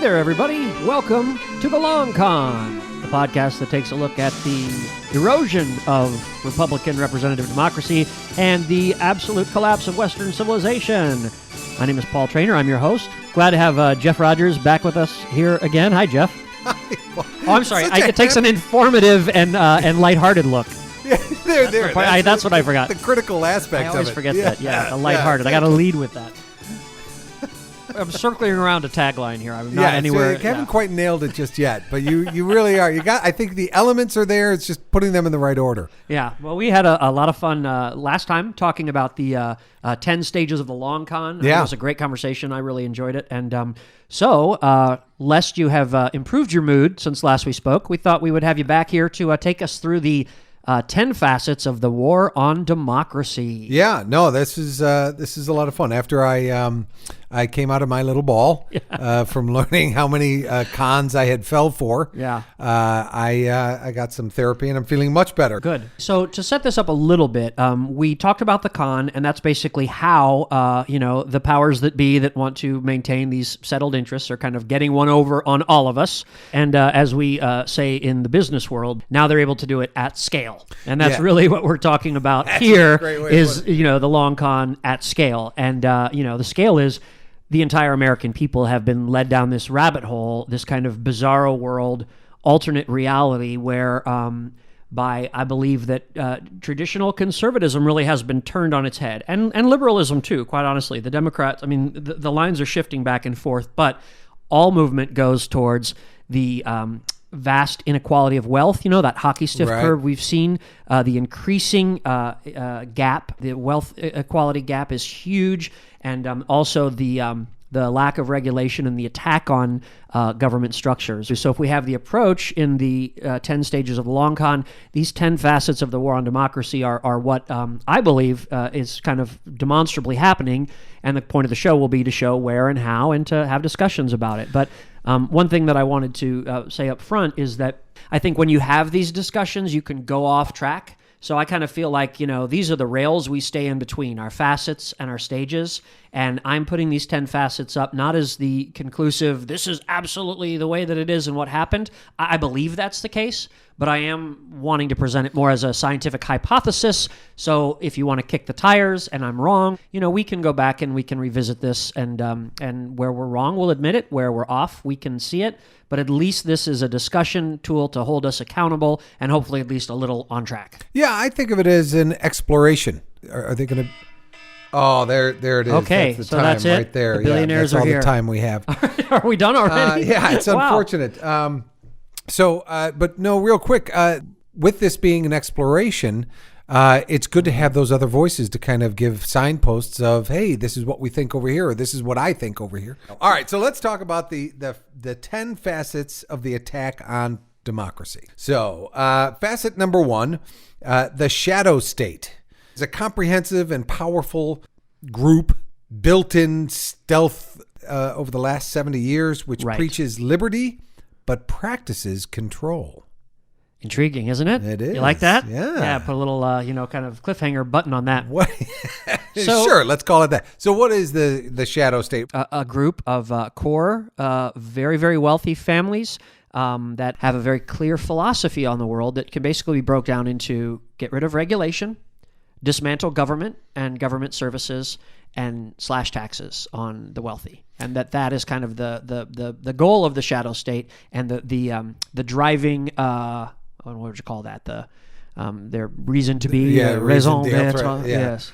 there, everybody. Welcome to The Long Con, the podcast that takes a look at the erosion of Republican representative democracy and the absolute collapse of Western civilization. My name is Paul Traynor. I'm your host. Glad to have Jeff Rogers back with us here again. Hi, Jeff. Hi. Oh, I'm sorry. It takes an informative and lighthearted look. Yeah, That's what I forgot. The critical aspect of it. I always forget that. Yeah, the lighthearted. I got to lead with that. I'm circling around a tagline here. I'm not anywhere. So you haven't quite nailed it just yet, but you really are. I think the elements are there. It's just putting them in the right order. Yeah. Well, we had a lot of fun last time talking about the 10 stages of the long con. Yeah. It was a great conversation. I really enjoyed it. And lest you have improved your mood since last we spoke, we thought we would have you back here to take us through the 10 facets of the war on democracy. Yeah, no, this is a lot of fun. After I came out of my little ball from learning how many cons I had fell for. Yeah, I got some therapy and I'm feeling much better. Good. So to set this up a little bit, we talked about the con, and that's basically how the powers that be that want to maintain these settled interests are kind of getting one over on all of us. And as we say in the business world, now they're able to do it at scale. And that's really what we're talking about here is, the long con at scale. And, the scale is the entire American people have been led down this rabbit hole, this kind of bizarro world, alternate reality where I believe that traditional conservatism really has been turned on its head. And liberalism, too, quite honestly. The Democrats, the lines are shifting back and forth, but all movement goes towards the vast inequality of wealth, that hockey stick curve we've seen, the increasing gap, the wealth equality gap is huge, and also the lack of regulation and the attack on government structures. So if we have the approach in the 10 stages of the long con, these 10 facets of the war on democracy are what I believe is kind of demonstrably happening, and the point of the show will be to show where and how and to have discussions about it. But one thing that I wanted to say up front is that I think when you have these discussions, you can go off track. So I kind of feel like, these are the rails we stay in between, our facets and our stages. And I'm putting these 10 facets up not as the conclusive, this is absolutely the way that it is and what happened. I believe that's the case, but I am wanting to present it more as a scientific hypothesis. So if you want to kick the tires and I'm wrong, we can go back and we can revisit this, and where we're wrong, we'll admit it. Where we're off, we can see it. But at least this is a discussion tool to hold us accountable and hopefully at least a little on track. Yeah, I think of it as an exploration. Are they going to... Oh, there it is. Okay, that's the so time that's it. Right there. The billionaires that's are all here. The time we have. Are we done already? Yeah, it's unfortunate. But no, real quick, with this being an exploration, it's good to have those other voices to kind of give signposts of, hey, this is what we think over here, or this is what I think over here. All right, so let's talk about the 10 facets of the attack on democracy. So facet number 1, the shadow state. It's a comprehensive and powerful group built-in stealth over the last 70 years, which preaches liberty but practices control. Intriguing, isn't it? It is. You like that? Yeah. Yeah, put a little, kind of cliffhanger button on that. What? Sure, let's call it that. So what is the shadow state? A group of core, very, very wealthy families that have a very clear philosophy on the world that can basically be broke down into get rid of regulation, dismantle government and government services, and slash taxes on the wealthy, and that is kind of the goal of the shadow state, and the driving what would you call that, their reason to be, raison d'être. Yes.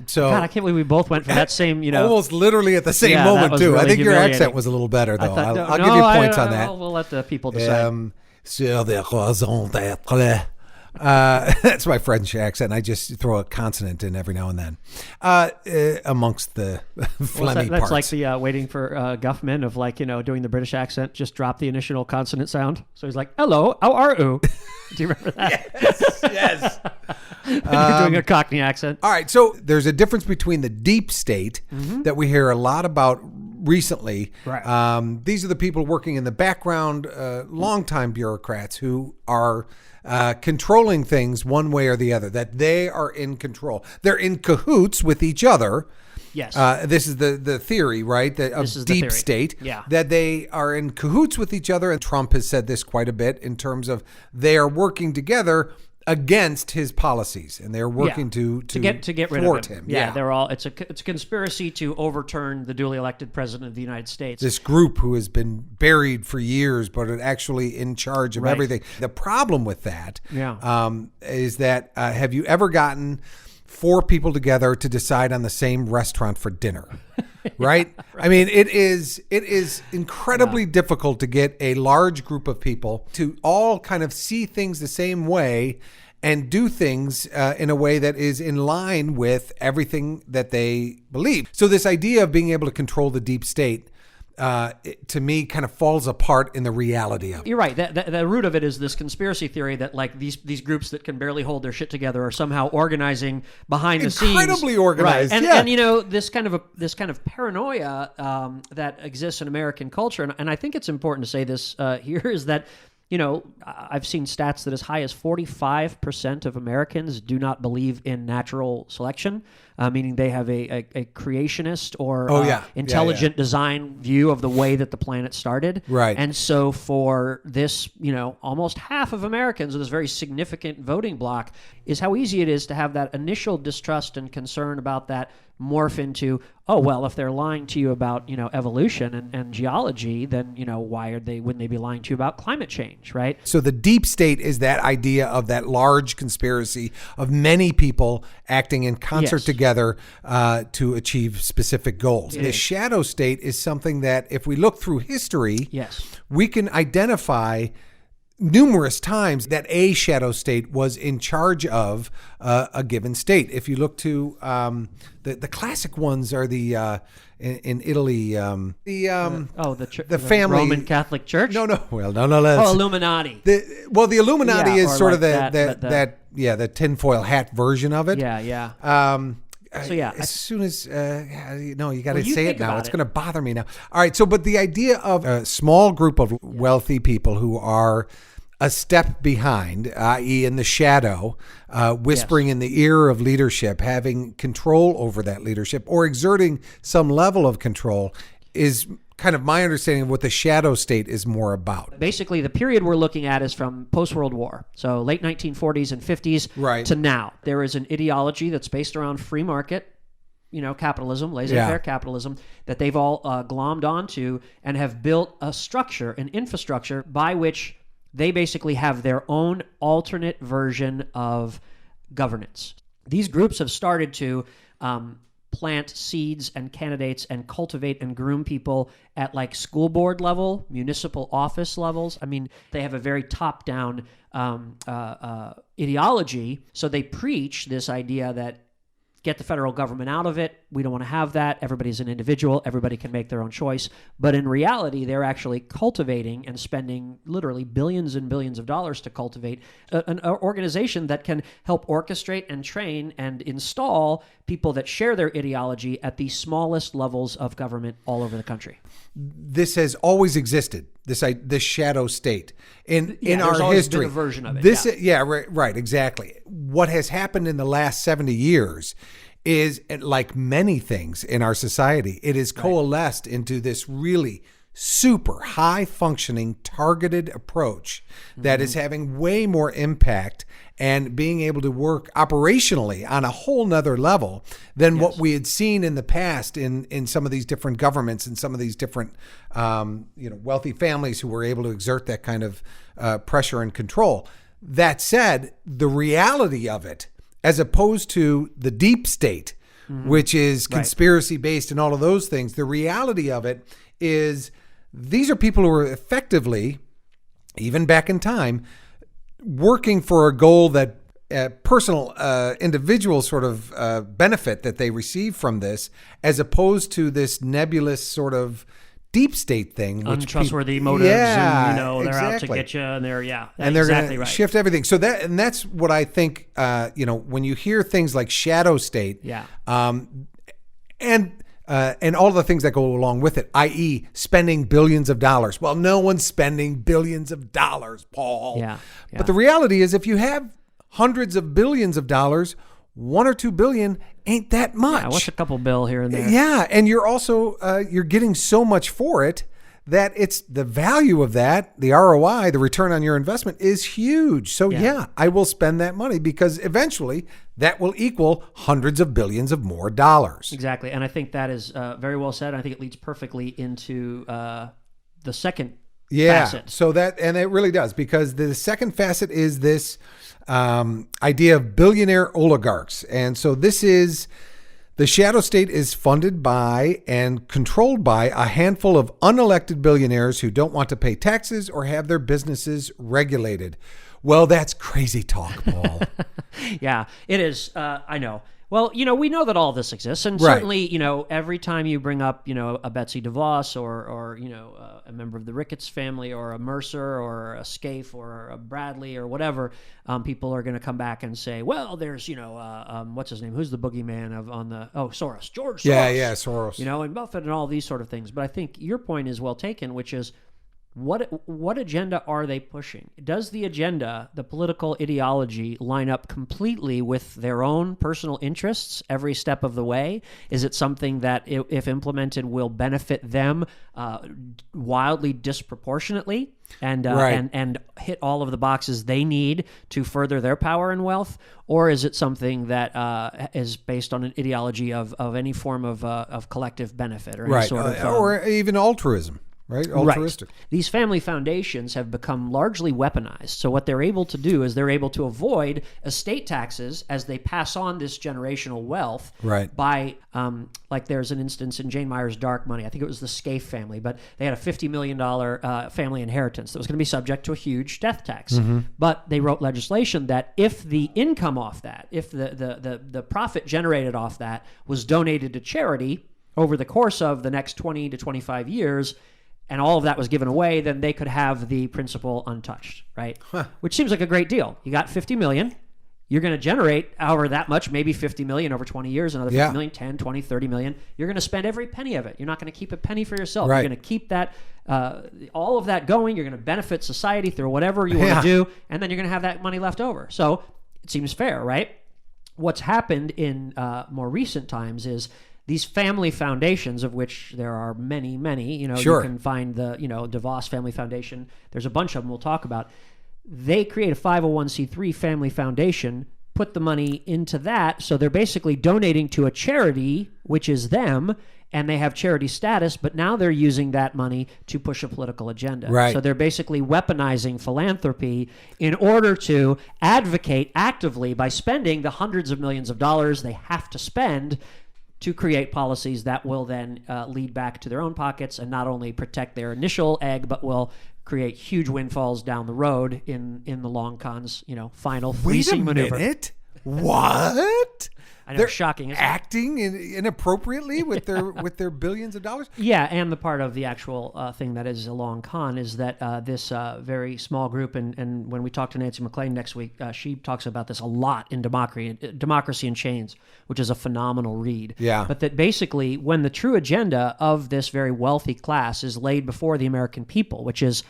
So God, I can't believe we both went for that same, almost literally at the same moment too. Really I think your accent was a little better though. I'll give you points on that. We'll let the people decide. Sur des raisons d'être. That's my French accent. I just throw a consonant in every now and then amongst the phlegmy that's parts. like the waiting for Guffman of doing the British accent, just drop the initial consonant sound. So he's like, hello, how are you? Do you remember that? Yes. You're doing a Cockney accent. All right, so there's a difference between the deep state that we hear a lot about recently. Right. These are the people working in the background, longtime bureaucrats who are controlling things one way or the other, that they are in control. They're in cahoots with each other. Yes. This is the theory, right? Of deep state. Yeah. That they are in cahoots with each other. And Trump has said this quite a bit in terms of they are working together against his policies, and they're working to get rid thwart of him. him. They're all. It's a conspiracy to overturn the duly elected president of the United States. This group who has been buried for years, but are actually in charge of everything. The problem with that is that have you ever gotten 4 people together to decide on the same restaurant for dinner? Right? I mean, it is incredibly difficult to get a large group of people to all kind of see things the same way and do things in a way that is in line with everything that they believe. So this idea of being able to control the deep state, to me, kind of falls apart in the reality of it. You're right. The root of it is this conspiracy theory that like these groups that can barely hold their shit together are somehow organizing behind the scenes. Incredibly organized, right. And you know, this kind of paranoia that exists in American culture, and I think it's important to say this here, is that, you know, I've seen stats that as high as 45% of Americans do not believe in natural selection, meaning they have a creationist or intelligent design view of the way that the planet started. Right. And so for this, you know, almost half of Americans, this very significant voting bloc, is how easy it is to have that initial distrust and concern about that morph into, oh, well, if they're lying to you about, you know, evolution and geology, then, you know, wouldn't they be lying to you about climate change, right? So the deep state is that idea of that large conspiracy of many people acting in concert together to achieve specific goals. The shadow state is something that, if we look through history, we can identify numerous times that a shadow state was in charge of a given state. If you look to the classic ones are the in Italy the family Roman Catholic Church. No. Illuminati. The Illuminati is sort like of the tinfoil hat version of it. As soon as you got to say it now, it's going to bother me now. All right. So, but the idea of a small group of wealthy people who are a step behind, i.e. in the shadow, whispering in the ear of leadership, having control over that leadership or exerting some level of control, is kind of my understanding of what the shadow state is more about. Basically, the period we're looking at is from post-World War, so late 1940s and 50s to now. There is an ideology that's based around free market, you know, capitalism, laissez-faire capitalism, that they've all glommed onto and have built a structure, an infrastructure by which they basically have their own alternate version of governance. These groups have started to plant seeds and candidates and cultivate and groom people at like school board level, municipal office levels. I mean, they have a very top-down ideology. So they preach this idea that get the federal government out of it. We don't want to have that. Everybody's an individual. Everybody can make their own choice. But in reality, they're actually cultivating and spending literally billions and billions of dollars to cultivate an organization that can help orchestrate and train and install people that share their ideology at the smallest levels of government all over the country. This has always existed. This shadow state in our history. Been a version of it. Right, exactly. What has happened in the last 70 years is, like many things in our society, it is coalesced into this really super high functioning targeted approach that is having way more impact and being able to work operationally on a whole nother level than what we had seen in the past in some of these different governments and some of these different wealthy families who were able to exert that kind of pressure and control. That said, the reality of it, as opposed to the deep state, which is conspiracy based and all of those things, the reality of it is these are people who are effectively, even back in time, working for a goal that personal, individual sort of benefit that they receive from this, as opposed to this nebulous sort of deep state thing, which untrustworthy motives, and they're out to get you, and they're and they're going to shift everything. So that's what I think. When you hear things like shadow state, and and all the things that go along with it, i.e. spending billions of dollars. Well, no one's spending billions of dollars, Paul. Yeah. But the reality is if you have hundreds of billions of dollars, 1 or 2 billion ain't that much. Yeah, what's a couple bill here and there? Yeah, and you're also you're getting so much for it that it's the value of that, the ROI, the return on your investment is huge. So yeah, I will spend that money because eventually that will equal hundreds of billions of more dollars. Exactly, and I think that is very well said. I think it leads perfectly into the second facet. So that, and it really does, because the second facet is this idea of billionaire oligarchs. And so this is, the shadow state is funded by and controlled by a handful of unelected billionaires who don't want to pay taxes or have their businesses regulated. Well, that's crazy talk, Paul. Yeah, it is. I know. Well, we know that all of this exists, and certainly, every time you bring up, a Betsy DeVos or a member of the Ricketts family or a Mercer or a Scaife or a Bradley or whatever, people are going to come back and say, well, there's, what's his name? Who's the boogeyman Soros, George Soros. Yeah, Soros. And Buffett and all these sort of things. But I think your point is well taken, which is, what agenda are they pushing? Does the agenda, the political ideology, line up completely with their own personal interests every step of the way? Is it something that, if implemented, will benefit them wildly disproportionately and hit all of the boxes they need to further their power and wealth? Or is it something that is based on an ideology of any form of collective benefit or any sort of... or even altruism? Right? Altruistic. Right. These family foundations have become largely weaponized. So what they're able to do is they're able to avoid estate taxes as they pass on this generational wealth by, like there's an instance in Jane Meyer's Dark Money. I think it was the Scaife family, but they had a $50 million family inheritance that was going to be subject to a huge death tax. Mm-hmm. But they wrote legislation that if the income off that, if the profit generated off that was donated to charity over the course of the next 20 to 25 years, and all of that was given away, then they could have the principal untouched, right? Huh. Which seems like a great deal. You got $50 million. You're going to generate however that much, maybe $50 million over 20 years, another $50 million, 10, 20, $30 million. You're going to spend every penny of it. You're not going to keep a penny for yourself. Right. You're going to keep that, all of that going. You're going to benefit society through whatever you want to do, and then you're going to have that money left over. So it seems fair, right? What's happened in more recent times is these family foundations, of which there are many, many, you can find the, DeVos Family Foundation. There's a bunch of them we'll talk about. They create a 501c3 family foundation, put the money into that. So they're basically donating to a charity, which is them, and they have charity status, but now they're using that money to push a political agenda. Right. So they're basically weaponizing philanthropy in order to advocate actively by spending the hundreds of millions of dollars they have to spend to create policies that will then lead back to their own pockets and not only protect their initial egg, but will create huge windfalls down the road in the long con's, final fleecing maneuver. Wait a minute. What? I know, they're shocking. Isn't acting inappropriately with their billions of dollars. Yeah, and the part of the actual thing that is a long con is that this very small group, and when we talk to Nancy McClain next week, she talks about this a lot in Democracy in Chains, which is a phenomenal read. Yeah. But that basically, when the true agenda of this very wealthy class is laid before the American people, which is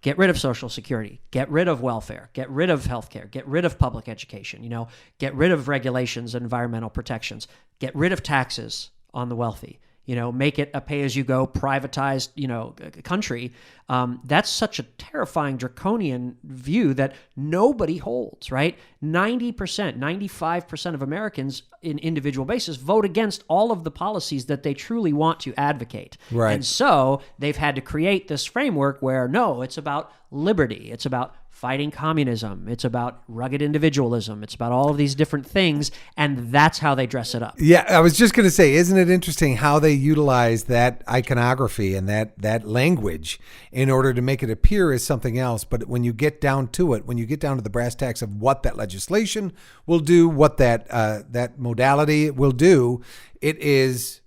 get rid of Social Security, get rid of welfare, get rid of healthcare, get rid of public education, get rid of regulations and environmental protections, get rid of taxes on the wealthy, make it a pay-as-you-go privatized, country. That's such a terrifying draconian view that nobody holds, right? 90%, 95% of Americans in individual basis vote against all of the policies that they truly want to advocate. Right. And so they've had to create this framework where, no, it's about liberty. It's about fighting communism. It's about rugged individualism. It's about all of these different things, and that's how they dress it up. Yeah, I was just going to say, isn't it interesting how they utilize that iconography and that language in order to make it appear as something else? But when you get down to it, when you get down to the brass tacks of what that legislation will do, what that modality will do, it is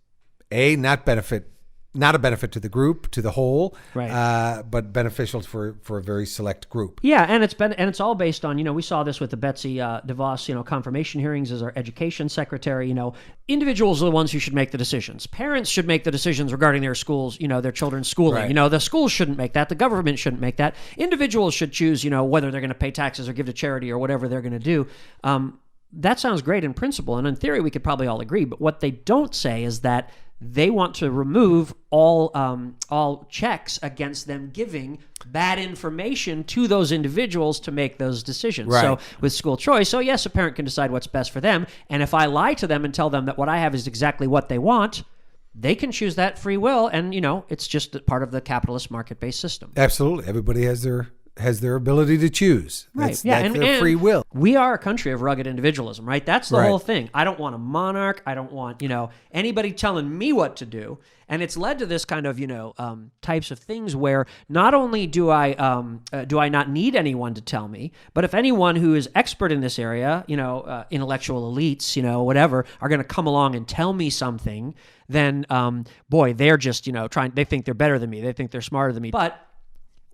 not benefit not a benefit to the group, to the whole, Right. but beneficial for a very select group. Yeah, and it's all based on, we saw this with the Betsy DeVos, confirmation hearings as our education secretary. Individuals are the ones who should make the decisions. Parents should make the decisions regarding their schools, their children's schooling. Right. The schools shouldn't make that. The government shouldn't make that. Individuals should choose, whether they're going to pay taxes or give to charity or whatever they're going to do. That sounds great in principle, and in theory we could probably all agree. But what they don't say is that they want to remove all checks against them giving bad information to those individuals to make those decisions. Right. So with school choice, yes, a parent can decide what's best for them. And if I lie to them and tell them that what I have is exactly what they want, they can choose that free will. And, it's just part of the capitalist market-based system. Absolutely. Everybody has their ability to choose. That's their free will. We are a country of rugged individualism, right? That's the Right. whole thing. I don't want a monarch. I don't want, anybody telling me what to do. And it's led to this kind of, types of things where not only do I not need anyone to tell me, but if anyone who is expert in this area, intellectual elites, whatever, are going to come along and tell me something, then, boy, they're just, they think they're better than me. They think they're smarter than me. But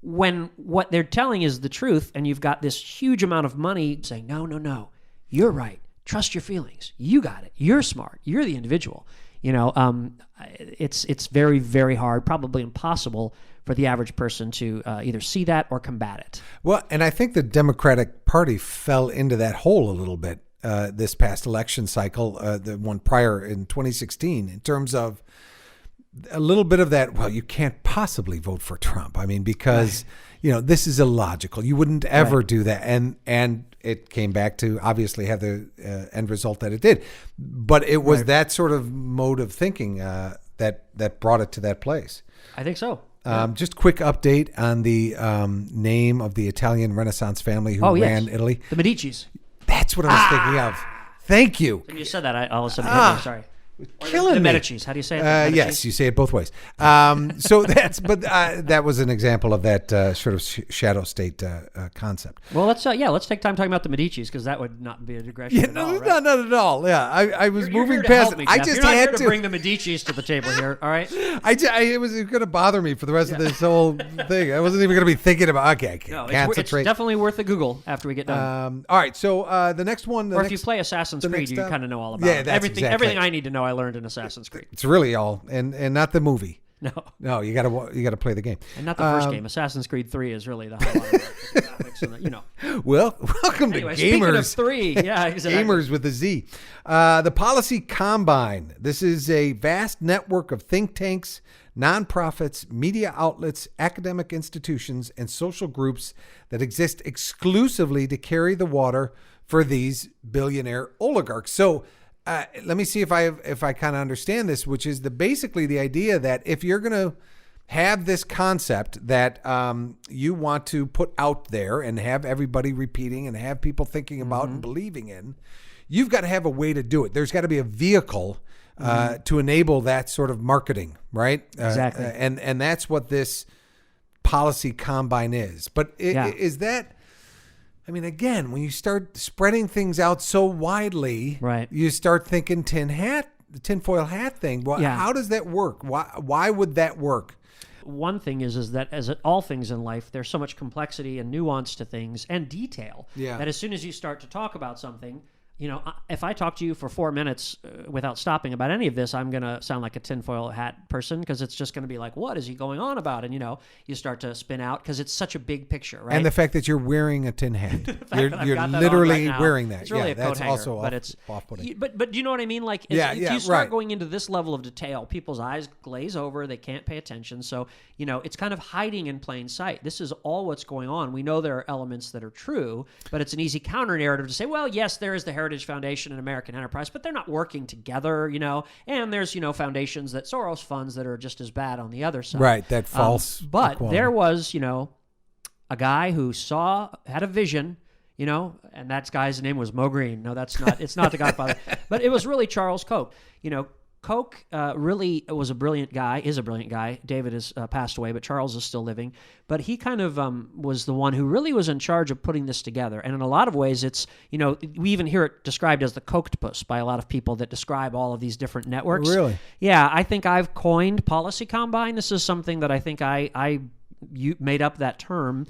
when what they're telling is the truth, and you've got this huge amount of money saying, no, you're right. Trust your feelings. You got it. You're smart. You're the individual. It's very, very hard, probably impossible for the average person to either see that or combat it. Well, and I think the Democratic Party fell into that hole a little bit this past election cycle, the one prior in 2016, in terms of a little bit of that, well, you can't possibly vote for Trump. I mean, because, this is illogical. You wouldn't ever do that. And it came back to obviously have the end result that it did. But it was that sort of mode of thinking that brought it to that place. I think so. Just quick update on the name of the Italian Renaissance family who ran Italy. The Medicis. That's what I was thinking of. Thank you. When you said that, I all of a sudden hit me. Sorry. Killing the me. Medicis. How do you say it? Yes, you say it both ways. That was an example of that sort of shadow state concept. Well, let's take time talking about the Medicis, because that would not be a digression at all. Right? Not at all. Yeah, I was You're moving here to past. help me, I Jeff. just You're not had here to to bring the Medicis to the table here. All right. It was going to bother me for the rest of this whole thing. I wasn't even going to be thinking about. Okay, no, concentrate. It's definitely worth a Google after we get done. All right. So the next one. If you play Assassin's Creed, you kind of know all about it. That's everything I need to know, I learned in Assassin's Creed. It's really all, and not the movie. No, you gotta play the game, and not the first game. Assassin's Creed 3 is really the highlight. The graphics and Well, welcome anyway, to Speaking of Gamers. 3, yeah, exactly. Gamers with a Z. The Policy Combine. This is a vast network of think tanks, nonprofits, media outlets, academic institutions, and social groups that exist exclusively to carry the water for these billionaire oligarchs. So. Let me see if I kind of understand this, which is basically the idea that if you're going to have this concept that you want to put out there and have everybody repeating and have people thinking about and believing in, you've got to have a way to do it. There's got to be a vehicle to enable that sort of marketing, right? Exactly. And that's what this Policy Combine is. But is that... I mean, again, when you start spreading things out so widely, right, you start thinking the tinfoil hat thing. Well, how does that work? Why would that work? One thing is that as all things in life, there's so much complexity and nuance to things and detail that as soon as you start to talk about something, if I talk to you for 4 minutes without stopping about any of this, I'm going to sound like a tinfoil hat person, because it's just going to be like, what is he going on about? And, you start to spin out because it's such a big picture, right? And the fact that you're wearing a tin hat. You're literally wearing that. It's really a coat hanger, also but it's off-putting. But do you know what I mean? Like, if you start going into this level of detail, people's eyes glaze over. They can't pay attention. So, it's kind of hiding in plain sight. This is all what's going on. We know there are elements that are true, but it's an easy counter narrative to say, well, yes, there is the Heritage Foundation and American Enterprise, but they're not working together, and there's, foundations that Soros funds that are just as bad on the other side. Right, that false But equality. there was, a guy who had a vision, and that guy's name was Mo Green. No, it's not the Godfather. But it was really Charles Koch. Koch really was a brilliant guy, is a brilliant guy. David has passed away, but Charles is still living. But he kind of was the one who really was in charge of putting this together. And in a lot of ways, it's, we even hear it described as the Kochtopus by a lot of people that describe all of these different networks. Really? Yeah, I think I've coined Policy Combine. This is something that I think you made up that term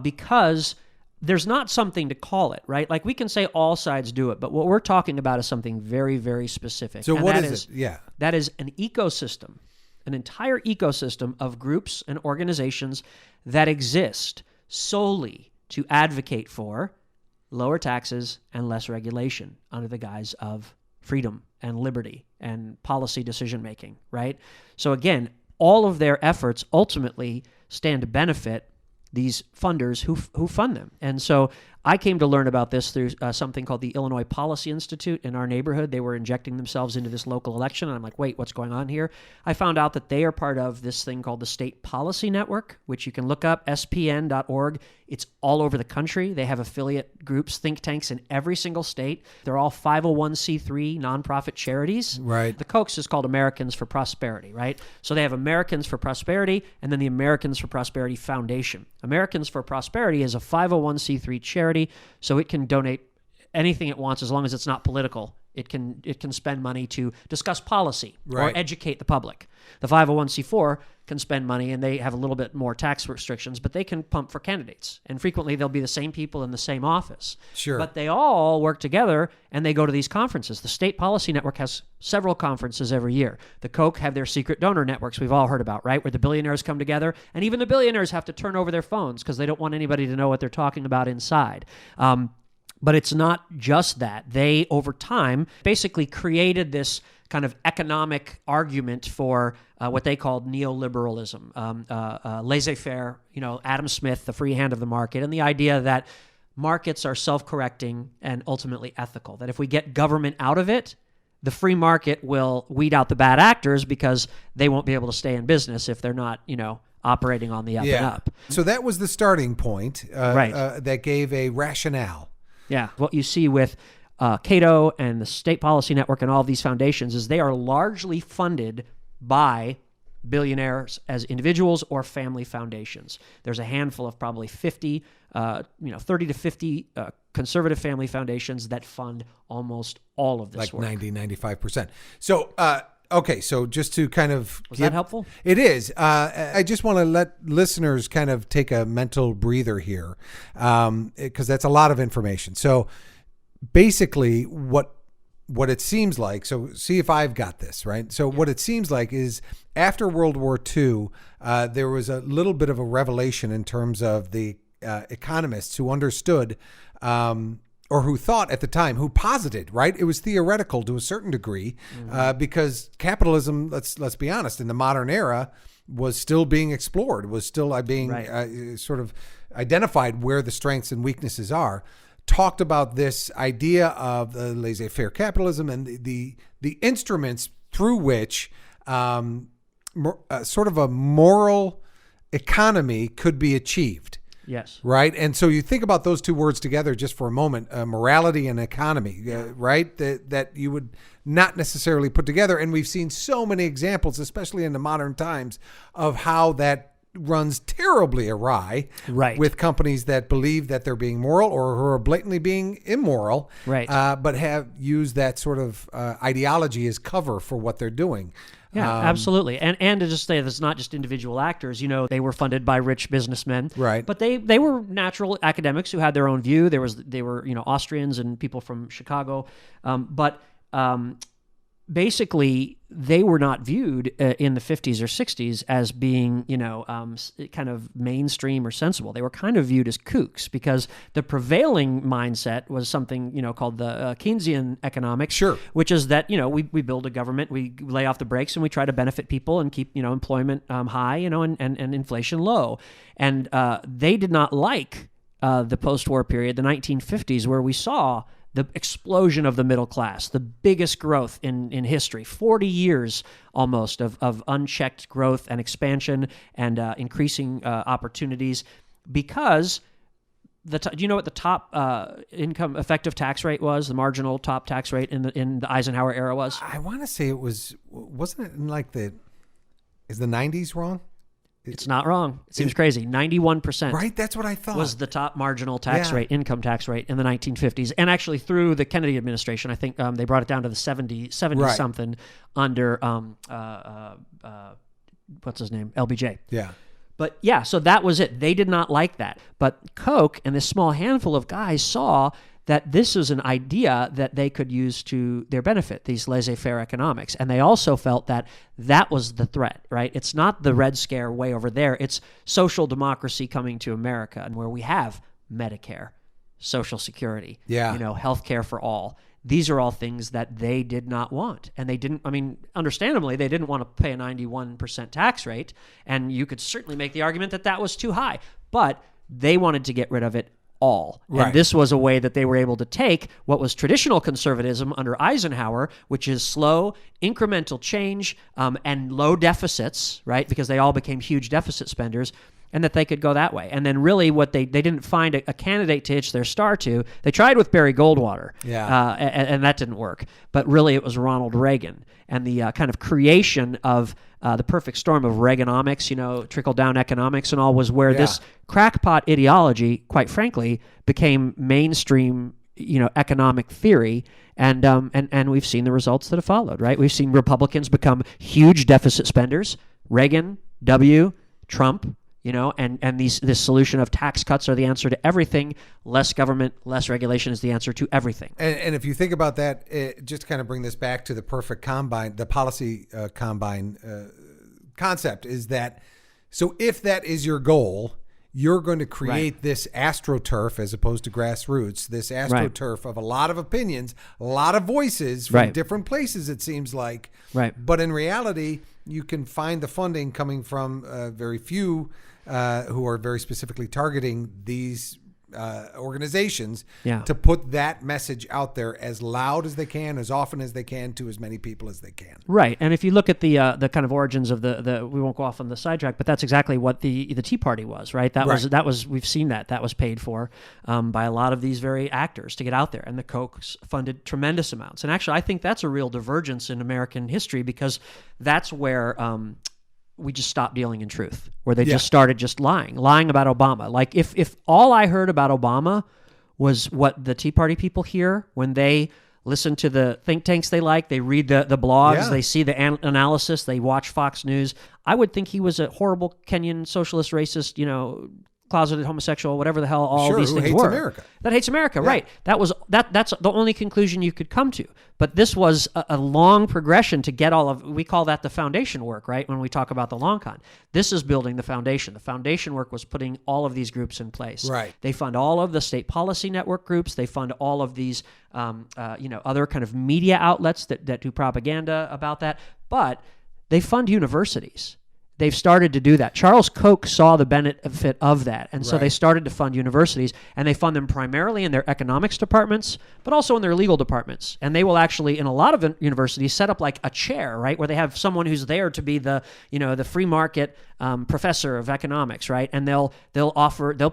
because there's not something to call it, right? Like we can say all sides do it, but what we're talking about is something very, very specific. So what is it? Yeah. That is an ecosystem, an entire ecosystem of groups and organizations that exist solely to advocate for lower taxes and less regulation under the guise of freedom and liberty and policy decision-making, right? So again, all of their efforts ultimately stand to benefit these funders who fund them. And so I came to learn about this through something called the Illinois Policy Institute in our neighborhood. They were injecting themselves into this local election, and I'm like, wait, what's going on here? I found out that they are part of this thing called the State Policy Network, which you can look up, spn.org. It's all over the country. They have affiliate groups, think tanks in every single state. They're all 501c3 nonprofit charities. Right. The Koch's is called Americans for Prosperity, right? So they have Americans for Prosperity and then the Americans for Prosperity Foundation. Americans for Prosperity is a 501c3 charity, so it can donate anything it wants as long as it's not political. It can spend money to discuss policy or educate the public. The 501c4 can spend money, and they have a little bit more tax restrictions, but they can pump for candidates. And frequently they'll be the same people in the same office. Sure. But they all work together, and they go to these conferences. The State Policy Network has several conferences every year. The Koch have their secret donor networks we've all heard about, right? Where the billionaires come together, and even the billionaires have to turn over their phones because they don't want anybody to know what they're talking about inside. But it's not just that. They, over time, basically created this kind of economic argument for what they called neoliberalism, laissez-faire, Adam Smith, the free hand of the market, and the idea that markets are self-correcting and ultimately ethical, that if we get government out of it, the free market will weed out the bad actors because they won't be able to stay in business if they're not, operating on the up and up. So that was the starting point that gave a rationale. Yeah. What you see with Cato and the State Policy Network and all of these foundations is they are largely funded by billionaires as individuals or family foundations. There's a handful of probably 30 to 50 conservative family foundations that fund almost all of this work. 95%. So, okay, so just to kind of... Was that helpful? It is. I just want to let listeners kind of take a mental breather here because that's a lot of information. So basically what it seems like, so see if I've got this, right? So what it seems like is after World War II, there was a little bit of a revelation in terms of the economists who understood or who thought at the time, who posited, right? It was theoretical to a certain degree because capitalism, let's be honest, in the modern era was still being explored, was still being sort of identified where the strengths and weaknesses are. Talked about this idea of laissez-faire capitalism and the instruments through which sort of a moral economy could be achieved. Yes. Right. And so you think about those two words together just for a moment, morality and economy, right? That you would not necessarily put together. And we've seen so many examples, especially in the modern times, of how that runs terribly awry with companies that believe that they're being moral or who are blatantly being immoral, but have used that sort of ideology as cover for what they're doing. Yeah, absolutely. And to just say that's not just individual actors, they were funded by rich businessmen. Right. But they were natural academics who had their own view. They were Austrians and people from Chicago. But basically they were not viewed in the 50s or 60s as being, kind of mainstream or sensible. They were kind of viewed as kooks because the prevailing mindset was something, called the Keynesian economics, which is that, we build a government, we lay off the brakes and we try to benefit people and keep, employment high, and inflation low. And they did not like the post-war period, the 1950s, where we saw the explosion of the middle class, the biggest growth in history, 40 years almost of unchecked growth and expansion and increasing opportunities, because do you know what the top income effective tax rate was? The marginal top tax rate in the Eisenhower era was? I want to say wasn't it in like is the 90s wrong? It's not wrong. It seems crazy. 91%. Right, that's what I thought. Was the top marginal tax rate, income tax rate in the 1950s. And actually through the Kennedy administration, I think they brought it down to the 70 something under, what's his name? LBJ. Yeah. But yeah, so that was it. They did not like that. But Koch and this small handful of guys saw that this was an idea that they could use to their benefit, these laissez-faire economics. And they also felt that that was the threat, right? It's not the Red Scare way over there. It's social democracy coming to America, and where we have Medicare, Social Security, health care for all. These are all things that they did not want. And they didn't, understandably, they didn't want to pay a 91% tax rate. And you could certainly make the argument that that was too high. But they wanted to get rid of it all. Right. And this was a way that they were able to take what was traditional conservatism under Eisenhower, which is slow, incremental change, and low deficits, right? Because they all became huge deficit spenders, and that they could go that way. And then really what they didn't find a candidate to hitch their star to. They tried with Barry Goldwater, and that didn't work. But really it was Ronald Reagan and the kind of creation of the perfect storm of Reaganomics, trickle-down economics and all, was where this crackpot ideology, quite frankly, became mainstream, economic theory. And we've seen the results that have followed, right? We've seen Republicans become huge deficit spenders. Reagan, Trump, and this solution of tax cuts are the answer to everything. Less government, less regulation is the answer to everything. And if you think about that, just to kind of bring this back to the perfect combine, the policy combine concept is that, so if that is your goal, you're going to create this astroturf as opposed to grassroots, this astroturf of a lot of opinions, a lot of voices from different places, it seems like. Right. But in reality, you can find the funding coming from very few who are very specifically targeting these organizations to put that message out there as loud as they can, as often as they can, to as many people as they can. Right. And if you look at the kind of origins of the we won't go off on the sidetrack, but that's exactly what the Tea Party was, right? That was we've seen that was paid for by a lot of these very actors to get out there, and the Kochs funded tremendous amounts. And actually, I think that's a real divergence in American history, because that's where we just stopped dealing in truth, where they just started just lying about Obama. Like if all I heard about Obama was what the Tea Party people hear when they listen to the think tanks they like, they read the blogs, they see the analysis, they watch Fox News, I would think he was a horrible Kenyan socialist, racist, closeted homosexual, whatever the hell all these things were. America. That hates America, right. That's the only conclusion you could come to. But this was a long progression to get all of, we call that the foundation work, right, when we talk about the long con. This is building the foundation. The foundation work was putting all of these groups in place. Right. They fund all of the state policy network groups. They fund all of these, other kind of media outlets that do propaganda about that. But they fund universities. They've started to do that. Charles Koch saw the benefit of that, and so they started to fund universities, and they fund them primarily in their economics departments, but also in their legal departments. And they will actually, in a lot of universities, set up like a chair, right, where they have someone who's there to be the free market professor of economics, right? And they'll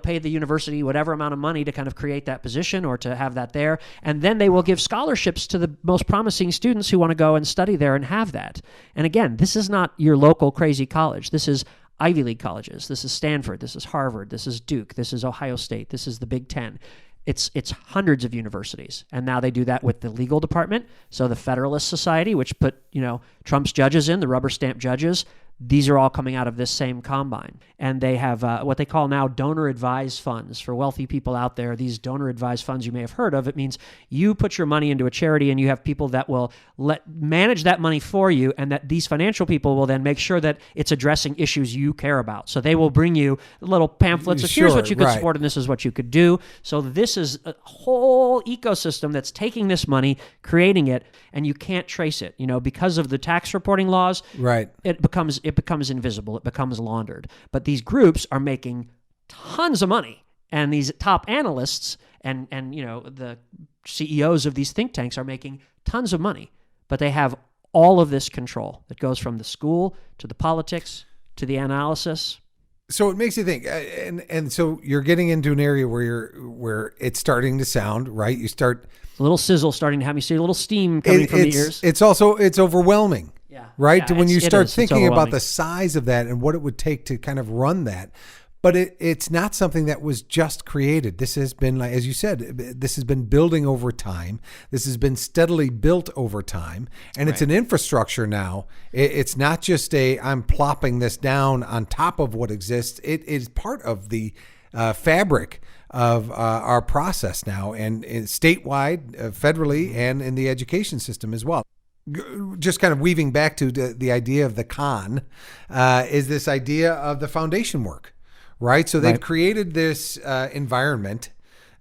pay the university whatever amount of money to kind of create that position or to have that there, and then they will give scholarships to the most promising students who want to go and study there and have that. And again, this is not your local crazy college. This is Ivy League colleges. This is Stanford. This is Harvard. This is Duke. This is Ohio State. This is the Big Ten. It's hundreds of universities. And now they do that with the legal department. So the Federalist Society, which put, Trump's judges in, the rubber stamp judges, these are all coming out of this same combine. And they have what they call now donor-advised funds for wealthy people out there. These donor-advised funds you may have heard of. It means you put your money into a charity and you have people that will manage that money for you, and that these financial people will then make sure that it's addressing issues you care about. So they will bring you little pamphlets of here's what you could support and this is what you could do. So this is a whole ecosystem that's taking this money, creating it, and you can't trace it. Because of the tax reporting laws, it becomes invisible. It becomes laundered. But these groups are making tons of money, and these top analysts and the CEOs of these think tanks are making tons of money. But they have all of this control that goes from the school to the politics to the analysis. So it makes you think, and so you're getting into an area where it's starting to sound right. You start A little sizzle starting to have me see a little steam coming from the ears. It's overwhelming. Yeah. Right. Yeah, When you start thinking about overwhelming. the size of that and what it would take to kind of run that. But it's not something that was just created. This has been, like, as you said, this has been building over time. This has been steadily built over time. And it's an infrastructure now. It's not just I'm plopping this down on top of what exists. It is part of the fabric of our process now, and statewide, federally, and in the education system as well. Just kind of weaving back to the idea of the con is this idea of the foundation work. Right. So they've created this environment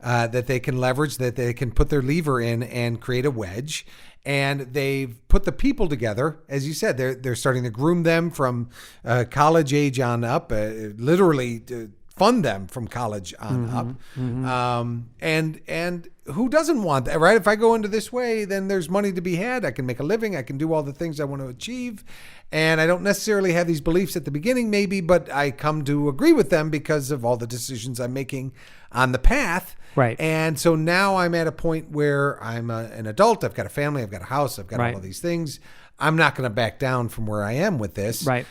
that they can leverage, that they can put their lever in and create a wedge. And they've put the people together. As you said, they're starting to groom them from college age on up, literally to fund them from college on up. And who doesn't want that, right? If I go into this way, then there's money to be had. I can make a living. I can do all the things I want to achieve. And I don't necessarily have these beliefs at the beginning, maybe, but I come to agree with them because of all the decisions I'm making on the path. Right. And so now I'm at a point where I'm an adult. I've got a family. I've got a house. I've got all of these things. I'm not going to back down from where I am with this, right?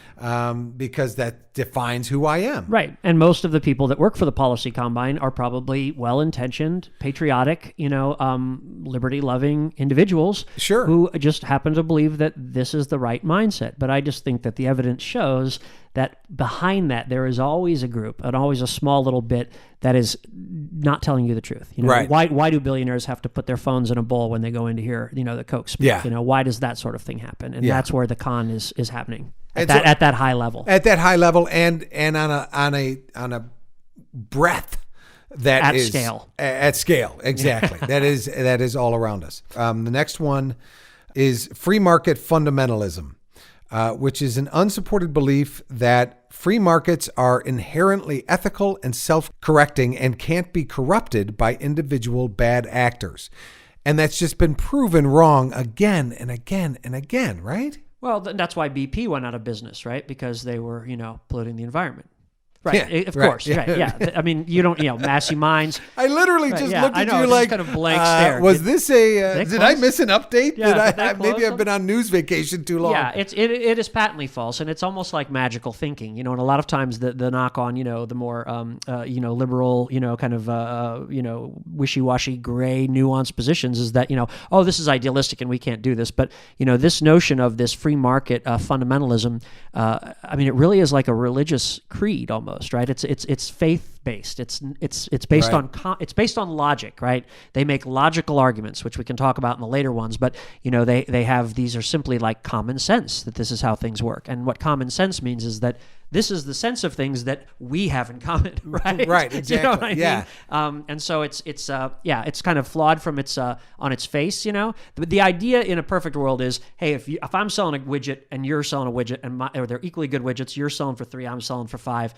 Because that defines who I am, right? And most of the people that work for the Policy Combine are probably well-intentioned, patriotic, liberty-loving individuals, sure, who just happen to believe that this is the right mindset. But I just think that the evidence shows that behind that there is always a group and always a small little bit that is not telling you the truth. Right. Why do billionaires have to put their phones in a bowl when they go in to hear the Koch speak? Yeah. Why does that sort of thing happen? And that's where the con is happening at that high level. At that high level, and on a breadth that is scale. At scale, exactly. that is all around us. The next one is free market fundamentalism. Which is an unsupported belief that free markets are inherently ethical and self-correcting and can't be corrupted by individual bad actors. And that's just been proven wrong again and again and again, right? Well, that's why BP went out of business, right? Because they were, polluting the environment. Right, of course, right, yeah. I mean, you don't, Massey Mines. I literally just looked at you like, kind of blank stare. Was this did I miss an update? Yeah, maybe I've been on news vacation too long. Yeah, it is patently false, and it's almost like magical thinking, and a lot of times the knock on, the more, liberal, kind of, wishy-washy, gray, nuanced positions is that, this is idealistic and we can't do this. But, this notion of this free market fundamentalism, it really is like a religious creed almost. Right, it's faith based. It's based on it's based on logic. Right, they make logical arguments, which we can talk about in the later ones. But they have, these are simply like common sense, that this is how things work. And what common sense means is that this is the sense of things that we have in common. Right, right, exactly. You know what I mean? And so it's kind of flawed from its on its face. But the idea in a perfect world is, hey, if I'm selling a widget and you're selling a widget, or they're equally good widgets, you're selling for 3, I'm selling for 5.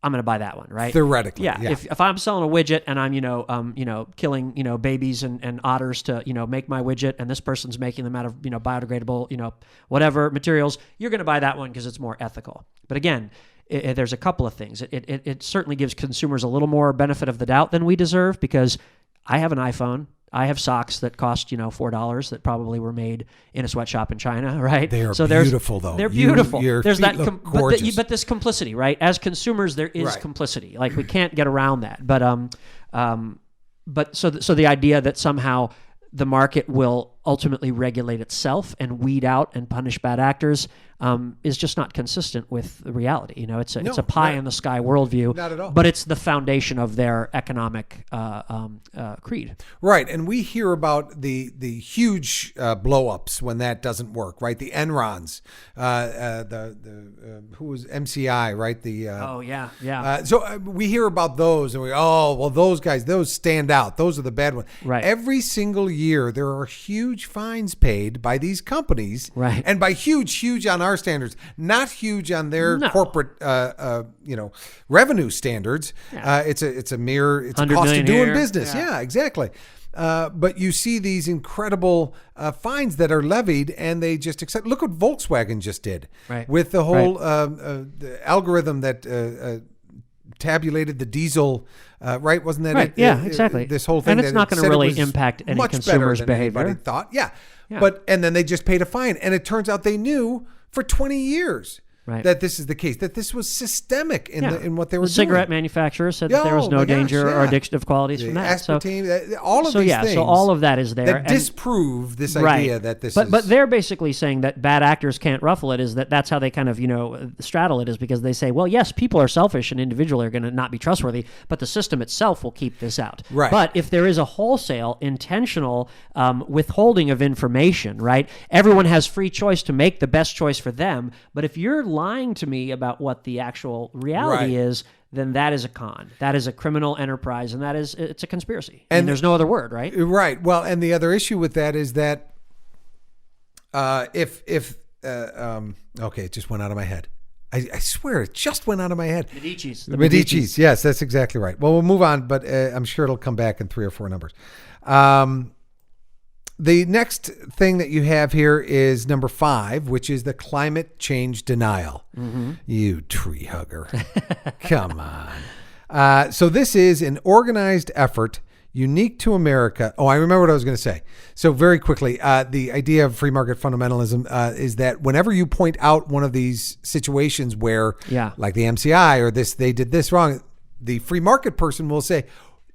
I'm going to buy that one, right? Theoretically, yeah. If I'm selling a widget and I'm killing babies and otters to make my widget, and this person's making them out of biodegradable whatever materials, you're going to buy that one because it's more ethical. But again, there's a couple of things. It certainly gives consumers a little more benefit of the doubt than we deserve, because I have an iPhone. I have socks that cost, $4 that probably were made in a sweatshop in China, right? They are so beautiful, though. They're beautiful. Your there's feet that, look gorgeous. but this complicity, right? As consumers, there is complicity. Like, we can't get around that. But so the idea that somehow the market will ultimately regulate itself and weed out and punish bad actors is just not consistent with the reality. It's a pie in the sky worldview. Not at all. But it's the foundation of their economic creed. Right, and we hear about the huge blow-ups when that doesn't work. Right, the Enrons, who was MCI, right? So we hear about those, and those guys, those stand out. Those are the bad ones. Right. Every single year, there are huge fines paid by these companies, right? And by huge on our standards, not huge on their corporate, revenue standards. Yeah. It's a cost of doing business. Yeah, exactly. But you see these incredible fines that are levied, and they just accept. Look what Volkswagen just did with the whole the algorithm that tabulated the diesel, right? Wasn't that Right. it? Yeah, exactly. This whole thing. And it's not going to really impact any consumer's behavior. Anybody thought. Yeah. And then they just paid a fine. And it turns out they knew for 20 years. Right. That this is the case, that this was systemic in what they were doing. Cigarette manufacturers said that there was no danger or addictive qualities from that. Aspartame, all of these things. So all of that is there. That disprove this idea that this is... But they're basically saying that bad actors can't ruffle it, that's how they kind of, straddle it, is because they say, well, yes, people are selfish and individually are going to not be trustworthy, but the system itself will keep this out. Right. But if there is a wholesale, intentional withholding of information, right, everyone has free choice to make the best choice for them. But if you're lying to me about what the actual reality is, then that is a con. That is a criminal enterprise, and it's a conspiracy. And there's no other word, right? Right. Well, and the other issue with that is that okay, it just went out of my head. I swear it just went out of my head. Medici's. Yes, that's exactly right. Well, we'll move on, but I'm sure it'll come back in 3 or 4 numbers. The next thing that you have here is number 5, which is the climate change denial. Mm-hmm. You tree hugger. Come on. So this is an organized effort unique to America. Oh, I remember what I was going to say. So very quickly, the idea of free market fundamentalism is that whenever you point out one of these situations where, like the MCI or they did this wrong, the free market person will say,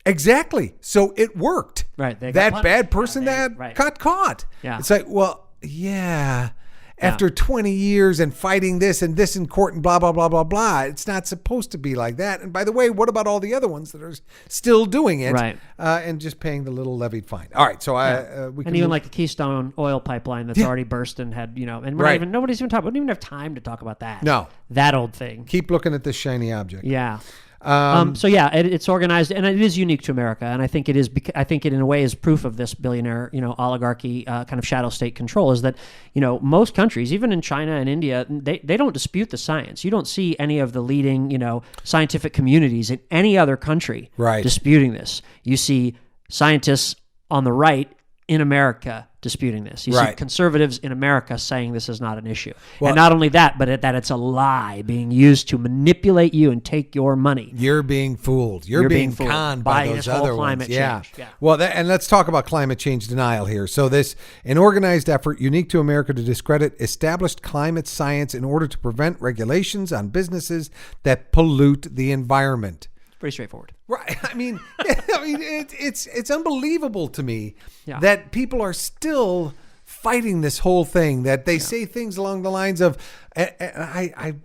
exactly. So it worked. Right. That bad person got caught. Yeah. It's like, well, yeah. After 20 years and fighting this in court and blah, blah, blah, blah, blah. It's not supposed to be like that. And by the way, what about all the other ones that are still doing it and just paying the little levied fine? All right. So we can even like the Keystone oil pipeline that's already burst and had, and nobody's even talking. We don't even have time to talk about that. No. That old thing. Keep looking at this shiny object. Yeah. It's organized and it is unique to America, and I think it is. I think it in a way is proof of this billionaire, oligarchy kind of shadow state control. Is that most countries, even in China and India, they don't dispute the science. You don't see any of the leading scientific communities in any other country disputing this. You see scientists on the right in America disputing this. You see conservatives in America saying this is not an issue. Well, and not only that, but that it's a lie being used to manipulate you and take your money. You're being fooled. You're being conned by those other ones. Yeah. Well, and let's talk about climate change denial here. So an organized effort unique to America to discredit established climate science in order to prevent regulations on businesses that pollute the environment. Pretty straightforward. Right. I mean, it's unbelievable to me that people are still fighting this whole thing, that they say things along the lines of, I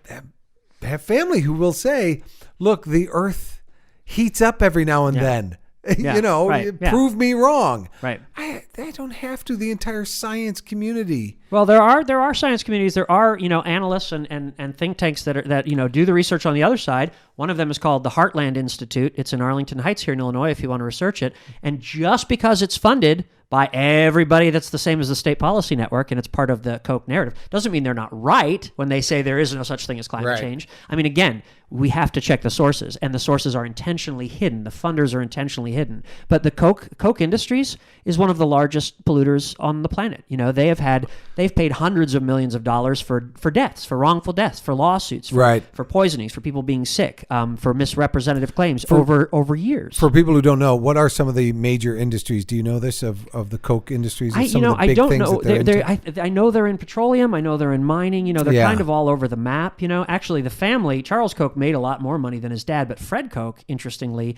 have family who will say, look, the earth heats up every now and then. Prove me wrong. Right. I don't have to. The entire science community. Well, there are science communities. There are analysts and think tanks that do the research on the other side. One of them is called the Heartland Institute. It's in Arlington Heights here in Illinois. If you want to research it, and just because it's funded by everybody that's the same as the State Policy Network and it's part of the Koch narrative, doesn't mean they're not right when they say there is no such thing as climate change. I mean, again, we have to check the sources, and the sources are intentionally hidden. The funders are intentionally hidden. But the Koch Industries is one of the largest polluters on the planet. They've paid hundreds of millions of dollars for deaths, for wrongful deaths, for lawsuits, for poisonings, for people being sick, for misrepresentative claims over years. For people who don't know, what are some of the major industries? Do you know this of the Koch Industries? I don't know. I know they're in petroleum. I know they're in mining. They're kind of all over the map. Actually, the family, Charles Koch, made a lot more money than his dad, but Fred Koch, interestingly,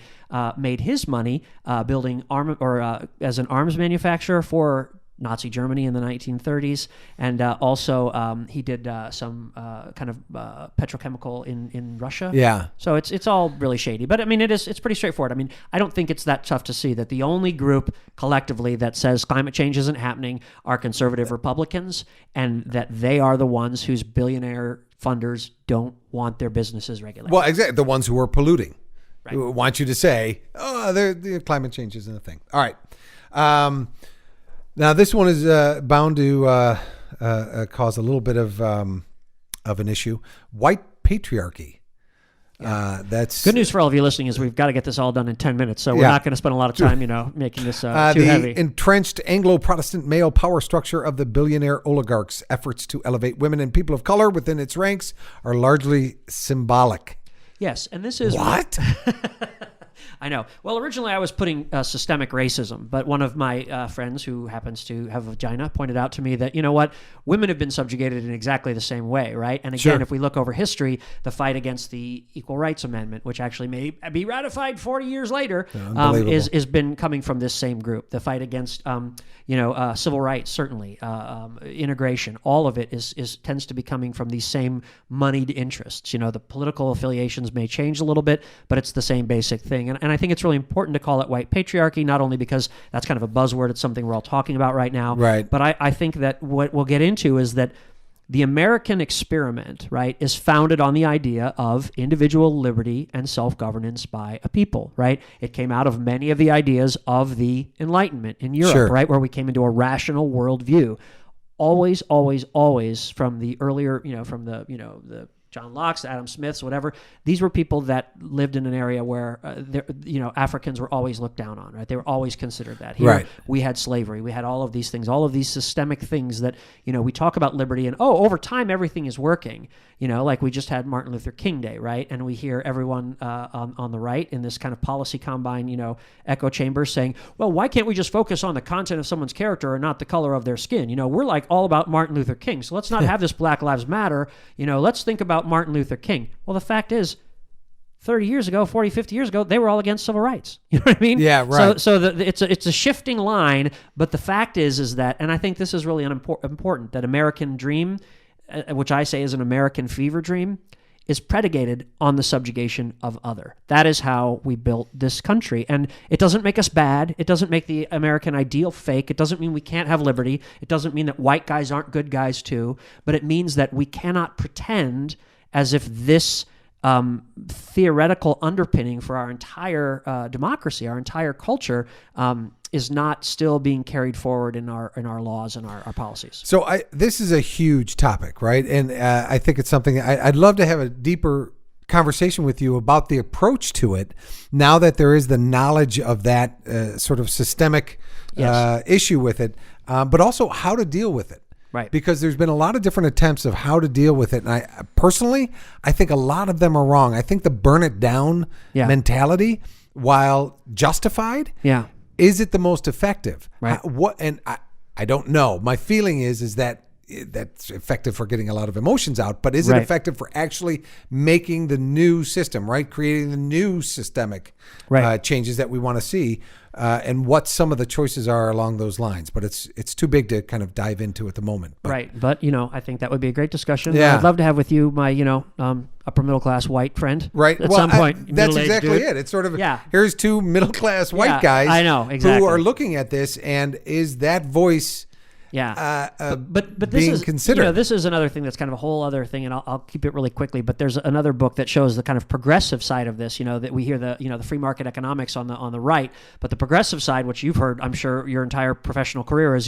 made his money building as an arms manufacturer for Nazi Germany in the 1930s, and also he did some kind of petrochemical in Russia. Yeah. So it's all really shady, but I mean it's pretty straightforward. I mean, I don't think it's that tough to see that the only group collectively that says climate change isn't happening are conservative Republicans, and that they are the ones whose billionaire funders don't want their businesses regulated. Well, exactly, the ones who are polluting. Right. Want you to say, the climate change isn't a thing. All right. Now, this one is bound to cause a little bit of an issue. White patriarchy. That's good news for all of you listening is we've got to get this all done in 10 minutes. So we're not going to spend a lot of time, making this too heavy. The entrenched Anglo-Protestant male power structure of the billionaire oligarchs' efforts to elevate women and people of color within its ranks are largely symbolic. Yes, and this is what? I know. Well, originally I was putting systemic racism, but one of my friends who happens to have a vagina pointed out to me that, you know what, women have been subjugated in exactly the same way, right? And again, if we look over history, the fight against the Equal Rights Amendment, which actually may be ratified 40 years later, is been coming from this same group. The fight against, civil rights, certainly, integration, all of it tends to be coming from these same moneyed interests. You know, the political affiliations may change a little bit, but it's the same basic thing. And I think it's really important to call it white patriarchy, not only because that's kind of a buzzword, it's something we're all talking about right now, right? But I think that what we'll get into is that the American experiment, right, is founded on the idea of individual liberty and self-governance by a people, right? It came out of many of the ideas of the Enlightenment in Europe, right, where we came into a rational worldview. Always, always, always from the earlier, the John Locke's, Adam Smith's, whatever. These were people that lived in an area where, Africans were always looked down on, right? They were always considered that. Here, we had slavery. We had all of these things, all of these systemic things that, we talk about liberty and, over time, everything is working. Like we just had Martin Luther King Day, right? And we hear everyone on the right in this kind of policy combine, echo chamber saying, well, why can't we just focus on the content of someone's character and not the color of their skin? We're like all about Martin Luther King. So let's not have this Black Lives Matter. Let's think about Martin Luther King. Well, the fact is, 30 years ago, 40, 50 years ago, they were all against civil rights. You know what I mean? Yeah, right. So it's a shifting line, but the fact is that, and I think this is really important, that American dream, which I say is an American fever dream, is predicated on the subjugation of other. That is how we built this country. And it doesn't make us bad. It doesn't make the American ideal fake. It doesn't mean we can't have liberty. It doesn't mean that white guys aren't good guys too. But it means that we cannot pretend as if this theoretical underpinning for our entire democracy, our entire culture, is not still being carried forward in our laws and our policies. So this is a huge topic, right? And I think it's something I'd love to have a deeper conversation with you about the approach to it now that there is the knowledge of that sort of systemic issue with it, but also how to deal with it. Right. Because there's been a lot of different attempts of how to deal with it. And I personally think a lot of them are wrong. I think the burn it down mentality, while justified, is it the most effective? Right. I don't know. My feeling is that that's effective for getting a lot of emotions out, but is it effective for actually making the new system, right? Creating the new systemic changes that we want to see, and what some of the choices are along those lines. But it's too big to kind of dive into at the moment. But, But I think that would be a great discussion. Yeah. I'd love to have with you my upper middle class white friend. Right. At some point. That's exactly it. It's sort of here's two middle class white guys. I know exactly. Who are looking at this, and is that voice? But this being is considered. This is another thing that's kind of a whole other thing, and I'll keep it really quickly. But there's another book that shows the kind of progressive side of this. That we hear the free market economics on the right, but the progressive side, which you've heard, I'm sure, your entire professional career, is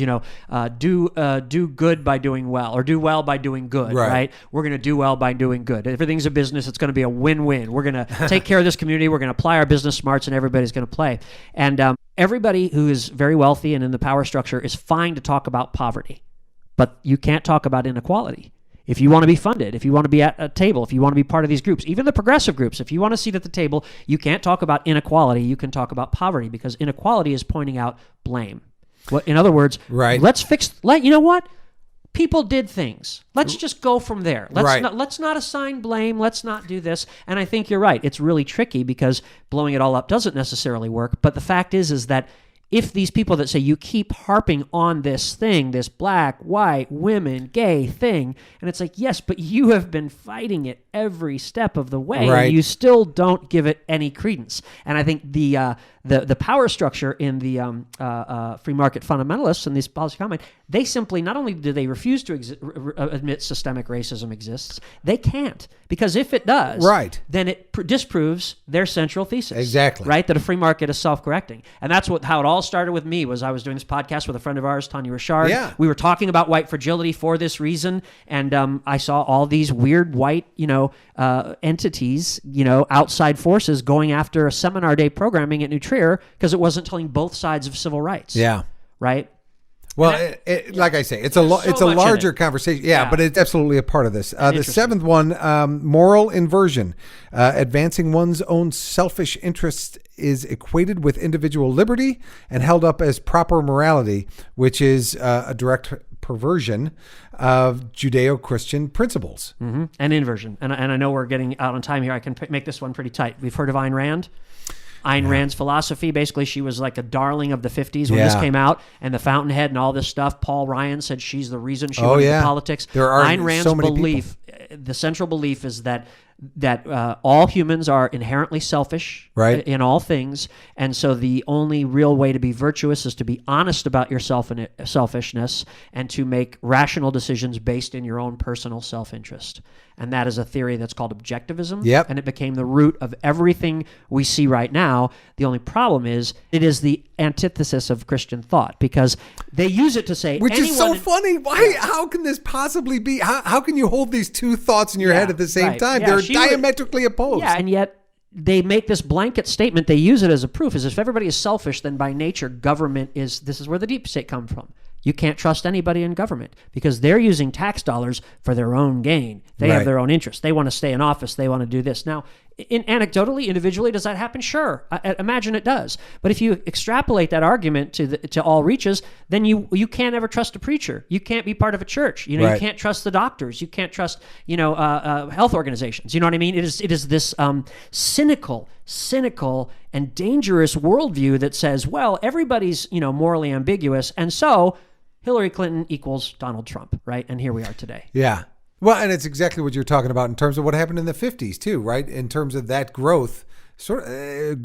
do good by doing well, or do well by doing good. Right? We're going to do well by doing good. Everything's a business. It's going to be a win-win. We're going to take care of this community. We're going to apply our business smarts, and everybody's going to play. And everybody who is very wealthy and in the power structure is fine to talk about poverty, but you can't talk about inequality. If you want to be funded, if you want to be at a table, if you want to be part of these groups, even the progressive groups, if you want a seat at the table, you can't talk about inequality. You can talk about poverty, because inequality is pointing out blame. In other words, let's you know what? People did things. Let's just go from there. Let's not assign blame. Let's not do this. And I think you're right. It's really tricky because blowing it all up doesn't necessarily work. But the fact is that if these people that say you keep harping on this thing, this black, white, women, gay thing, and it's like, yes, but you have been fighting it every step of the way, and you still don't give it any credence. And I think the power structure in the free market fundamentalists and these policy comment, they simply, not only do they refuse to admit systemic racism exists, they can't. Because if it does, then it disproves their central thesis. Exactly. Right? That a free market is self-correcting. And that's how it all started with me. Was I was doing this podcast with a friend of ours, Tanya Richard. Yeah. We were talking about white fragility for this reason. And I saw all these weird white, entities, outside forces going after a seminar day programming at New Trier because it wasn't telling both sides of civil rights. Yeah. Right? Well, like I say, it's a larger conversation. Yeah, but it's absolutely a part of this. The seventh one, moral inversion. Advancing one's own selfish interests is equated with individual liberty and held up as proper morality, which is a direct perversion of Judeo-Christian principles. Mm-hmm. And inversion. And I know we're getting out on time here. I can make this one pretty tight. We've heard of Ayn Rand. Ayn Rand's philosophy, basically, she was like a darling of the 50s when this came out, and the Fountainhead and all this stuff. Paul Ryan said she's the reason she went into politics. Ayn Rand's belief, the central belief is that all humans are inherently selfish in all things, and so the only real way to be virtuous is to be honest about your selfishness and to make rational decisions based in your own personal self-interest. And that is a theory that's called objectivism, and it became the root of everything we see right now. The only problem is it is the antithesis of Christian thought, because they use it to say... Which is so funny. Why? How can this possibly be? How can you hold these two thoughts in your head at the same time? They're diametrically opposed. Yeah, and yet they make this blanket statement. They use it as a proof, as if everybody is selfish, then by nature government is... This is where the deep state comes from. You can't trust anybody in government because they're using tax dollars for their own gain. They have their own interests. They want to stay in office. They want to do this. Now, anecdotally, individually, does that happen? Sure. I imagine it does. But if you extrapolate that argument to all reaches, then you can't ever trust a preacher. You can't be part of a church. You can't trust the doctors. You can't trust health organizations. You know what I mean? It is this cynical and dangerous worldview that says, well, everybody's morally ambiguous, and so Hillary Clinton equals Donald Trump, right? And here we are today. Yeah. Well, and it's exactly what you're talking about in terms of what happened in the 50s too, right? In terms of that growth, I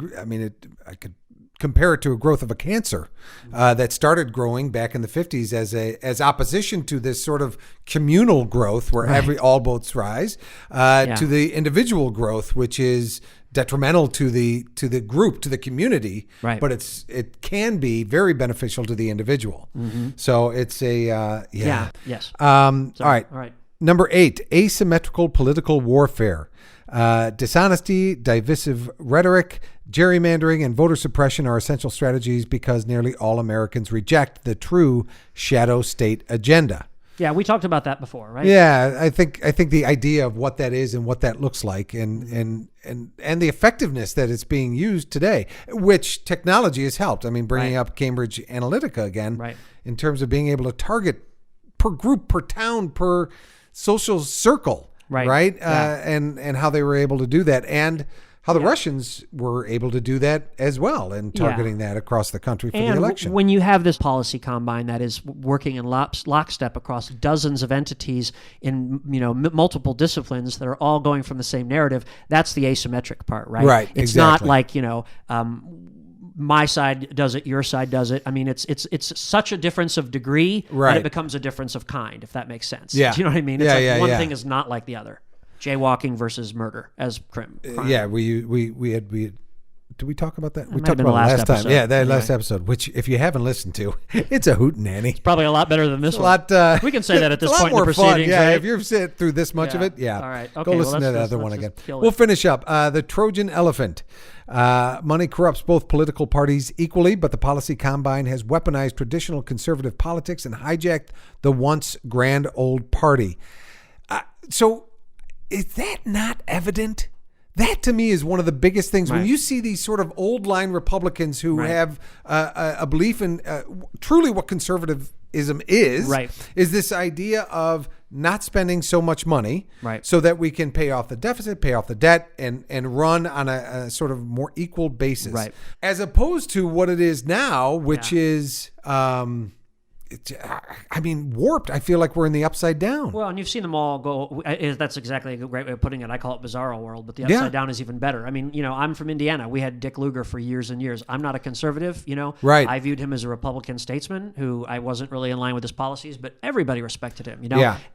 could compare it to a growth of a cancer that started growing back in the 50s as opposition to this sort of communal growth where all boats rise, to the individual growth, which is detrimental to the group, to the community, but it can be very beneficial to the individual. Mm-hmm. So it's yes. All right. Number 8, asymmetrical political warfare. Dishonesty, divisive rhetoric, gerrymandering, and voter suppression are essential strategies because nearly all Americans reject the true shadow state agenda. Yeah, we talked about that before, right? Yeah, I think the idea of what that is and what that looks like and the effectiveness that it's being used today, which technology has helped. I mean, bringing up Cambridge Analytica again, in terms of being able to target per group, per town, per social circle, right? And how they were able to do that, and how the Russians were able to do that as well, and targeting that across the country for the election. When you have this policy combine that is working in lockstep across dozens of entities in multiple disciplines that are all going from the same narrative, that's the asymmetric part, right? Right. It's not like my side does it, your side does it. I mean, it's such a difference of degree that it becomes a difference of kind, if that makes sense. Yeah. Do you know what I mean? It's one thing is not like the other. Jaywalking versus murder as crime. Yeah, we had did we talk about that? We talked about it last time. Episode. Yeah, that last episode, which if you haven't listened to, it's a hootenanny. It's probably a lot better than this one. We can say that at this point in the proceedings. Yeah, right? if you've sat through this much of it, All right. Okay, go listen to that other one again. We'll finish up. The Trojan elephant. Money corrupts both political parties equally, but the policy combine has weaponized traditional conservative politics and hijacked the once grand old party. So is that not evident? That to me is one of the biggest things. When you see these sort of old line Republicans who have a belief in truly what conservatism is this idea of not spending so much money so that we can pay off the deficit, pay off the debt, and run on a sort of more equal basis. As opposed to what it is now, which is... warped. I feel like we're in the upside down. Well, and you've seen them all go. That's exactly a great way of putting it. I call it bizarro world, but the upside down is even better. I mean, I'm from Indiana. We had Dick Lugar for years and years. I'm not a conservative, Right. I viewed him as a Republican statesman who I wasn't really in line with his policies, but everybody respected him,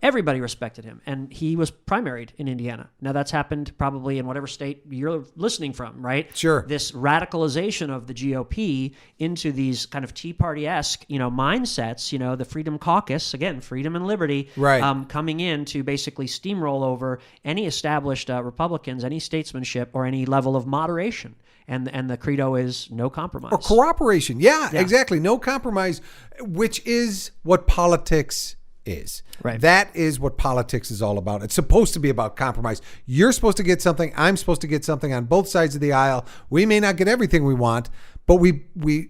Everybody respected him. And he was primaried in Indiana. Now, that's happened probably in whatever state you're listening from, right? Sure. This radicalization of the GOP into these kind of Tea Party-esque, mindsets, the Freedom Caucus, again, freedom and liberty, coming in to basically steamroll over any established Republicans, any statesmanship, or any level of moderation. and the credo is no compromise. Or cooperation. Yeah, exactly. No compromise, which is what politics is. Right. That is what politics is all about. It's supposed to be about compromise. You're supposed to get something. I'm supposed to get something on both sides of the aisle. We may not get everything we want, but we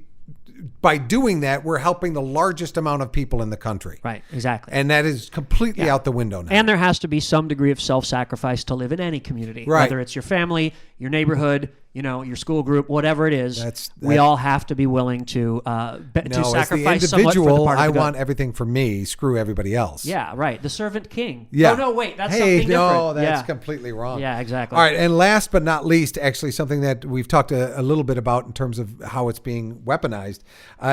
by doing that, we're helping the largest amount of people in the country. Right, exactly. And that is completely out the window now. And there has to be some degree of self-sacrifice to live in any community, right. Whether it's your family, your neighborhood, your school group, whatever it is. We all have to be willing to sacrifice somewhat for the part of the good. I want everything for me. Screw everybody else. Yeah, right. The servant king. Yeah. Oh, no, wait. That's something different. No, that's completely wrong. Yeah, exactly. All right. And last but not least, actually, something that we've talked a little bit about in terms of how it's being weaponized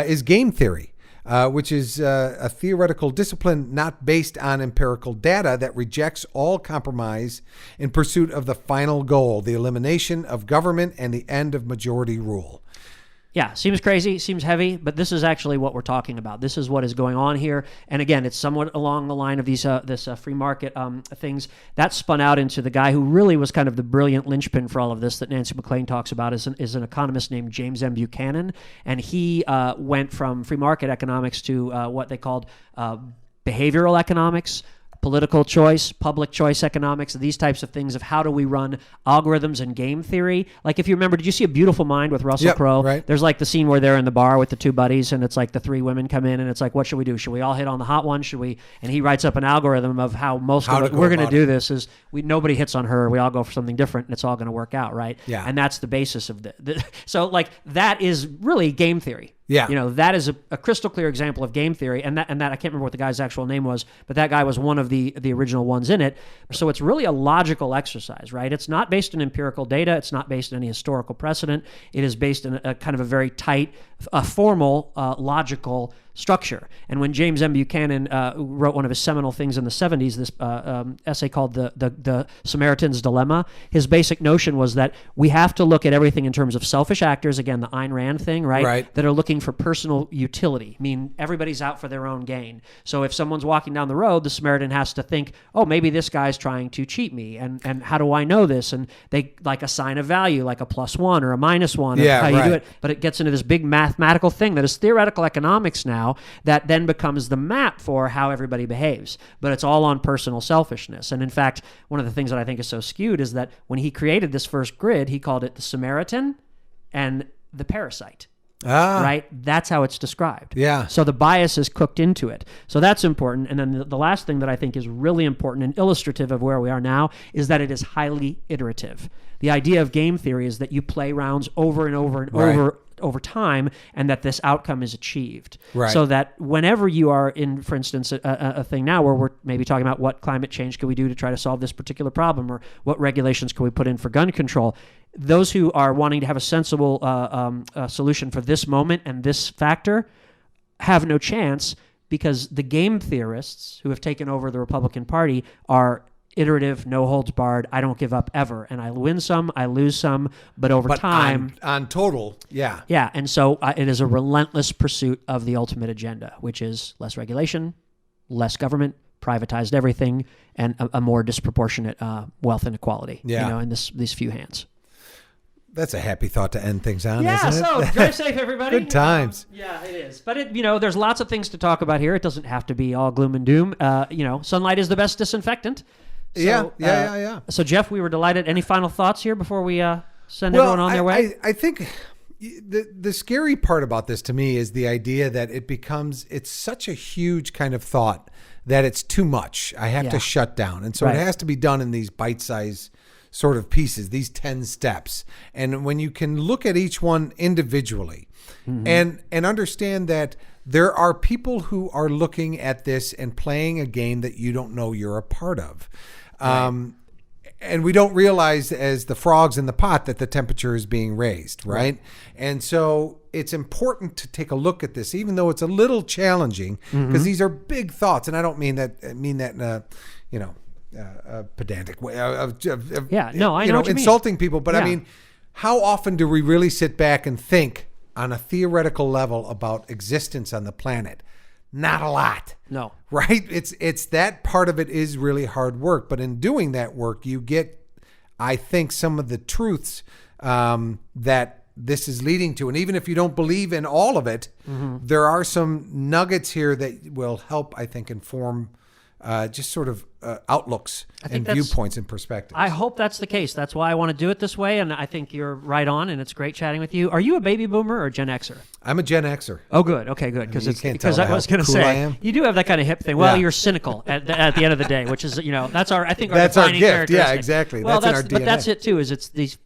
is game theory. Which is a theoretical discipline not based on empirical data that rejects all compromise in pursuit of the final goal, the elimination of government and the end of majority rule. Yeah, seems crazy, seems heavy, but this is actually what we're talking about. This is what is going on here. And again, it's somewhat along the line of these this free market things. That spun out into the guy who really was kind of the brilliant linchpin for all of this that Nancy McLean talks about is an economist named James M. Buchanan. And he went from free market economics to what they called behavioral economics, political choice, public choice economics, these types of things of how do we run algorithms and game theory. Like if you remember, did you see A Beautiful Mind with Russell Crowe? Right. There's like the scene where they're in the bar with the two buddies and it's like the three women come in and it's like, what should we do? Should we all hit on the hot one? Should we? And he writes up an algorithm of how we're going to do this is nobody hits on her. We all go for something different and it's all going to work out, right? Yeah. And that's the basis of so like that is really game theory. Yeah. That is a crystal clear example of game theory. And that I can't remember what the guy's actual name was, but that guy was one of the original ones in it. So it's really a logical exercise, right? It's not based on empirical data. It's not based on any historical precedent. It is based in a kind of a very tight, formal, logical structure. And when James M. Buchanan wrote one of his seminal things in the 70s, this essay called the Samaritan's Dilemma, his basic notion was that we have to look at everything in terms of selfish actors, again, the Ayn Rand thing, right? That are looking for personal utility. I mean, everybody's out for their own gain. So if someone's walking down the road, the Samaritan has to think, oh, maybe this guy's trying to cheat me. And how do I know this? And they like assign a value, like a +1 or a -1 of how you do it. But it gets into this big mathematical thing that is theoretical economics now that then becomes the map for how everybody behaves. But it's all on personal selfishness. And in fact, one of the things that I think is so skewed is that when he created this first grid, he called it the Samaritan and the parasite. Right? That's how it's described. Yeah. So the bias is cooked into it. So that's important. And then the last thing that I think is really important and illustrative of where we are now is that it is highly iterative. The idea of game theory is that you play rounds over and over and over time, and that this outcome is achieved. Right. So that whenever you are in, for instance, a thing now where we're maybe talking about what climate change can we do to try to solve this particular problem, or what regulations can we put in for gun control, those who are wanting to have a sensible solution for this moment and this factor have no chance, because the game theorists who have taken over the Republican Party are iterative, no holds barred. I don't give up ever, and I win some, I lose some, but over time, on total, yeah. And so it is a relentless pursuit of the ultimate agenda, which is less regulation, less government, privatized everything, and a more disproportionate wealth inequality. In these few hands. That's a happy thought to end things on, yeah, isn't it? So drive safe, everybody. Good times. Yeah, it is. But there's lots of things to talk about here. It doesn't have to be all gloom and doom. Sunlight is the best disinfectant. So, yeah. So Jeff, we were delighted. Any final thoughts here before we send everyone on their way? I think the scary part about this to me is the idea that it's such a huge kind of thought that it's too much. I have to shut down. And so it has to be done in these bite-sized sort of pieces, these 10 steps. And when you can look at each one individually and understand that there are people who are looking at this and playing a game that you don't know you're a part of. And we don't realize as the frogs in the pot that the temperature is being raised, right? And so it's important to take a look at this, even though it's a little challenging, because these are big thoughts. And I don't mean that in a pedantic way of I know what you insulting mean. People. But I mean, how often do we really sit back and think on a theoretical level about existence on the planet? Not a lot. No. Right? It's that part of it is really hard work. But in doing that work, you get, I think, some of the truths that this is leading to. And even if you don't believe in all of it, there are some nuggets here that will help, I think, inform just sort of outlooks and viewpoints and perspectives. I hope that's the case. That's why I want to do it this way, and I think you're right on, and it's great chatting with you. Are you a baby boomer or a Gen Xer? I'm a Gen Xer. Oh, good. Okay, good. Because I was going to cool I say, am. you do have that kind of hip thing. Well, Yeah. you're cynical at the end of the day, which is, that's our, I think, our That's our defining gift. characteristic. Yeah, exactly. Well, That's in our but DNA. that's it, too, is it's these,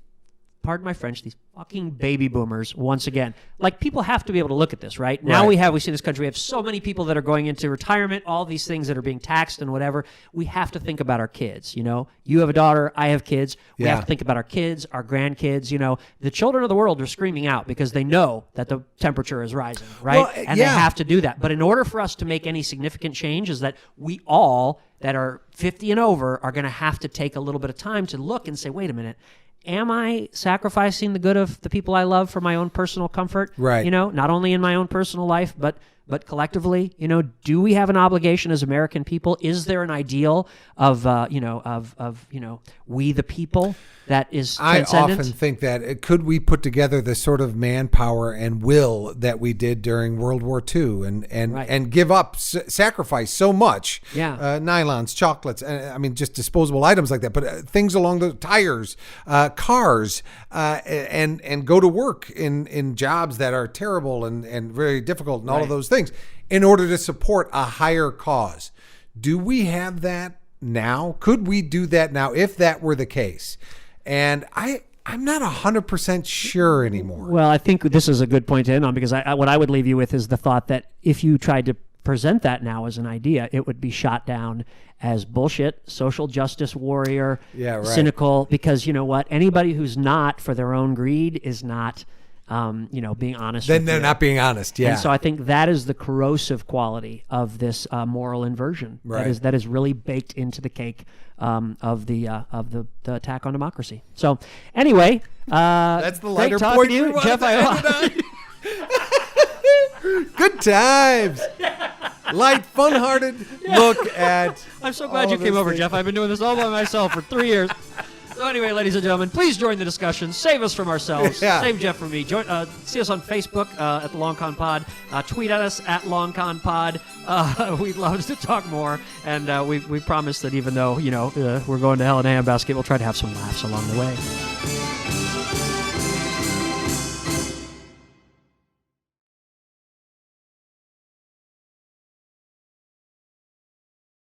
pardon my French, these fucking baby boomers, once again. Like, people have to be able to look at this, right? Now we see in this country, we have so many people that are going into retirement, all these things that are being taxed and whatever. We have to think about our kids, You have a daughter, I have kids. We have to think about our kids, our grandkids, The children of the world are screaming out because they know that the temperature is rising, right? Well, and they have to do that. But in order for us to make any significant change is that we all that are 50 and over are going to have to take a little bit of time to look and say, wait a minute, am I sacrificing the good of the people I love for my own personal comfort? Right. Not only in my own personal life, but collectively, do we have an obligation as American people? Is there an ideal of we the people that is transcendent? I often think that could we put together the sort of manpower and will that we did during World War II and give up, sacrifice so much, nylons, chocolates, just disposable items like that, but things along the tires, cars, and go to work in jobs that are terrible and very difficult and all of those things in order to support a higher cause. Do we have that now? Could we do that now if that were the case? And I'm not 100% sure anymore. Well, I think this is a good point to end on, because what I would leave you with is the thought that if you tried to present that now as an idea, it would be shot down as bullshit, social justice warrior, cynical, because you know what? Anybody who's not for their own greed is not being honest. Then they're not being honest. Yeah. And so I think that is the corrosive quality of this moral inversion. Right. That is really baked into the cake of the attack on democracy. So anyway, that's the lighter great talking point to you, Jeff. Good times. Light, fun-hearted look at. I'm so glad you came over, Jeff. I've been doing this all by myself for 3 years. So anyway, ladies and gentlemen, please join the discussion. Save us from ourselves. Save Jeff from me. See us on Facebook at the Long Con Pod. Tweet at us at Long Con Pod. We'd love to talk more. And we promise that even though we're going to hell in a handbasket, we'll try to have some laughs along the way.